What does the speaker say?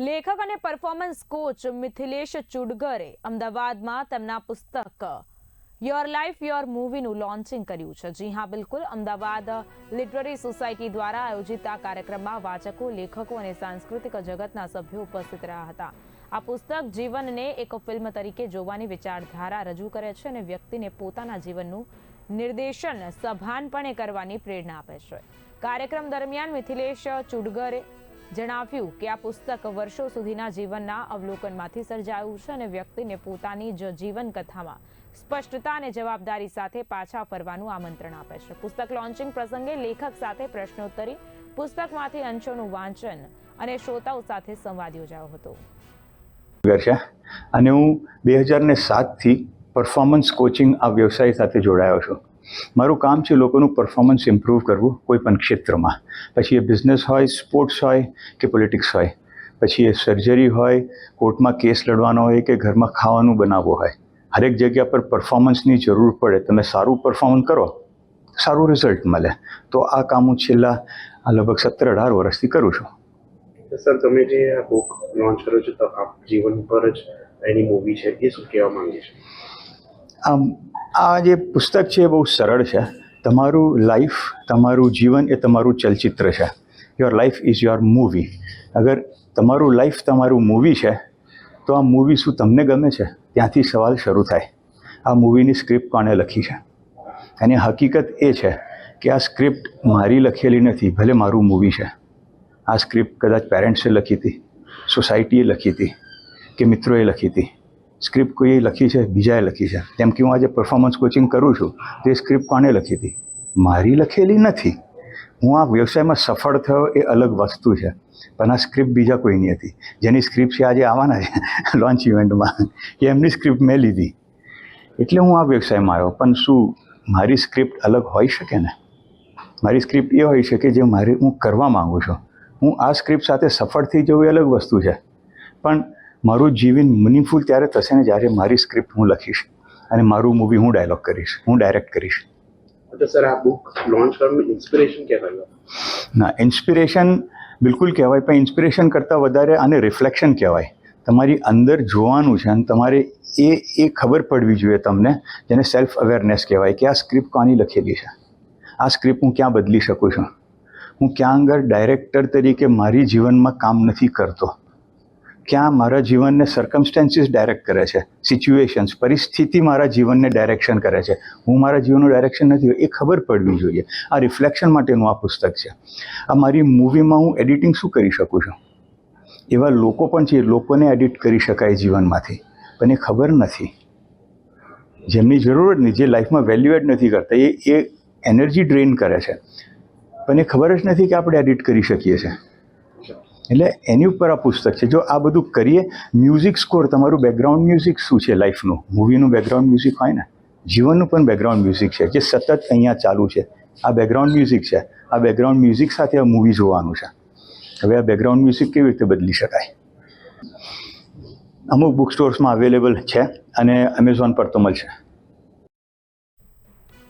લેખક અને performance coach Mithilesh ચુડગરે અમદાવાદમાં તેમના પુસ્તક યોર લાઈફ યોર મૂવીનું લોન્ચિંગ કર્યું છે. જી હા, બિલકુલ. અમદાવાદ લિટરરી સોસાયટી દ્વારા આયોજિત આ કાર્યક્રમમાં વાચકો, લેખકો અને સાંસ્કૃતિક જગતના સભ્યો ઉપસ્થિત રહ્યા હતા. આ પુસ્તક જીવનને એક ફિલ્મ તરીકે જોવાની વિચારધારા રજૂ કરે છે અને વ્યક્તિને પોતાના જીવનનું નિર્દેશન સભાનપણે કરવાની પ્રેરણા આપે છે. કાર્યક્રમ દરમિયાન મિથિલેશ ચુડગરે જણાવ્યું કે આ પુસ્તક વર્ષો સુધીના જીવનના અવલોકનમાંથી સર્જાયું છે અને વ્યક્તિને પોતાની જ જીવન કથામાં સ્પષ્ટતા અને જવાબદારી સાથે પાછા ફરવાનું આમંત્રણ આપે છે. પુસ્તક લોન્ચિંગ પ્રસંગે લેખક સાથે પ્રશ્નોત્તરી, પુસ્તકમાંથી અંશોનું વાંચન અને શ્રોતાઓ સાથે સંવાદ યોજાયો હતો. અને હું 2007થી પરફોર્મન્સ કોચિંગ આ વ્યવસાય સાથે જોડાયો છું. મારું કામ છે લોકોનું પરફોર્મન્સ ઇમ્પ્રૂવ કરવું કોઈ પણ ક્ષેત્રમાં, પછી એ બિઝનેસ હોય, સ્પોર્ટ્સ હોય કે પોલિટિક્સ હોય, પછી એ સર્જરી હોય, કોર્ટમાં કેસ લડવાનો હોય કે ઘરમાં ખાવાનું બનાવવું હોય. હરેક જગ્યા પર પરફોર્મન્સની જરૂર પડે. તમે સારું પરફોર્મન્સ કરો, સારું રિઝલ્ટ મળે. તો આ કામ હું છેલ્લા લગભગ 17-18 વર્ષથી કરું છું. સર, તમે જે આ બુક લોન્ચ કરો છો તો આપ જીવન પર જ એની મૂવી છે, એ શું કહેવા માંગે છે? આ જે પુસ્તક છે એ બહુ સરળ છે. તમારું લાઈફ, તમારું જીવન એ તમારું ચલચિત્ર છે. Your life is your movie. અગર તમારું લાઈફ તમારું મૂવી છે તો આ મૂવી શું તમને ગમે છે? ત્યાંથી સવાલ શરૂ થાય. આ મૂવીની સ્ક્રિપ્ટ કોણે લખી છે? અને હકીકત એ છે કે આ સ્ક્રિપ્ટ મારી લખેલી નથી, ભલે મારું મૂવી છે. આ સ્ક્રિપ્ટ કદાચ પેરેન્ટ્સે લખી હતી, સોસાયટીએ લખી હતી કે મિત્રોએ લખી હતી. સ્ક્રિપ્ટ કોઈએ લખી છે, બીજાએ લખી છે. જેમ કે હું આજે પરફોર્મન્સ કોચિંગ કરું છું તો એ સ્ક્રિપ્ટ કોણે લખી હતી? મારી લખેલી નથી. હું આ વ્યવસાયમાં સફળ થયો એ અલગ વસ્તુ છે, પણ આ સ્ક્રિપ્ટ બીજા કોઈની હતી. જેની સ્ક્રિપ્ટ છે આજે આવવાના છે લોન્ચ ઇવેન્ટમાં, એ એમની સ્ક્રિપ્ટ મેં લીધી. એટલે હું આ વ્યવસાયમાં આવ્યો. પણ શું મારી સ્ક્રિપ્ટ અલગ હોઈ શકે ને? મારી સ્ક્રિપ્ટ એ હોઈ શકે જે હું કરવા માગું છું. હું આ સ્ક્રિપ્ટ સાથે સફળ થઈ જવું એ અલગ વસ્તુ છે, પણ મારું જીવન મિનિંગફુલ ત્યારે થશે ને જ્યારે મારી સ્ક્રિપ્ટ હું લખીશ અને મારું મૂવી હું ડાયલોગ કરીશ, હું ડાયરેક્ટ કરીશ. તો સર, આ બુક લોન્ચ કરવાનું ઇન્સ્પિરેશન કહેવાય? ના, ઇન્સ્પિરેશન બિલકુલ કહેવાય, પણ ઇન્સ્પિરેશન કરતાં વધારે આને રિફ્લેક્શન કહેવાય. તમારી અંદર જોવાનું છે અને તમારે એ ખબર પડવી જોઈએ તમને, જેને સેલ્ફ અવેરનેસ કહેવાય, કે આ સ્ક્રિપ્ટ કોની લખેલી છે. આ સ્ક્રિપ્ટ હું ક્યાં બદલી શકું છું? હું ક્યાં આગળ ડાયરેક્ટર તરીકે મારી જીવનમાં કામ નથી કરતો? ક્યાં મારા જીવનને સર્કમસ્ટેન્સીસ ડાયરેક્ટ કરે છે, સિચ્યુએશન્સ, પરિસ્થિતિ મારા જીવનને ડાયરેક્શન કરે છે. હું મારા જીવનનું ડાયરેક્શન નથી, એ ખબર પડવી જોઈએ. આ રિફ્લેક્શન માટેનું આ પુસ્તક છે. આ મારી મૂવીમાં હું એડિટિંગ શું કરી શકું છું? એવા લોકો પણ છે, લોકોને એડિટ કરી શકાય જીવનમાંથી, પણ એ ખબર નથી. જેમની જરૂર જ નહીં, જે લાઈફમાં વેલ્યુ એડ નથી કરતા, એ એનર્જી ડ્રેઇન કરે છે, પણ એ ખબર જ નથી કે આપણે એડિટ કરી શકીએ છીએ. એટલે એની ઉપર આ પુસ્તક છે. જો આ બધું કરીએ, મ્યુઝિક સ્કોર, તમારું બેકગ્રાઉન્ડ મ્યુઝિક શું છે લાઈફનું? મૂવીનું બેકગ્રાઉન્ડ મ્યુઝિક હોય ને, જીવનનું પણ બેકગ્રાઉન્ડ મ્યુઝિક છે જે સતત અહીંયા ચાલુ છે. આ બેકગ્રાઉન્ડ મ્યુઝિક છે. આ બેકગ્રાઉન્ડ મ્યુઝિક સાથે આ મૂવી જોવાનું છે. હવે આ બેકગ્રાઉન્ડ મ્યુઝિક કેવી રીતે બદલી શકાય? અમુક બુક સ્ટોર્સમાં અવેલેબલ છે અને એમેઝોન પર તો મળશે.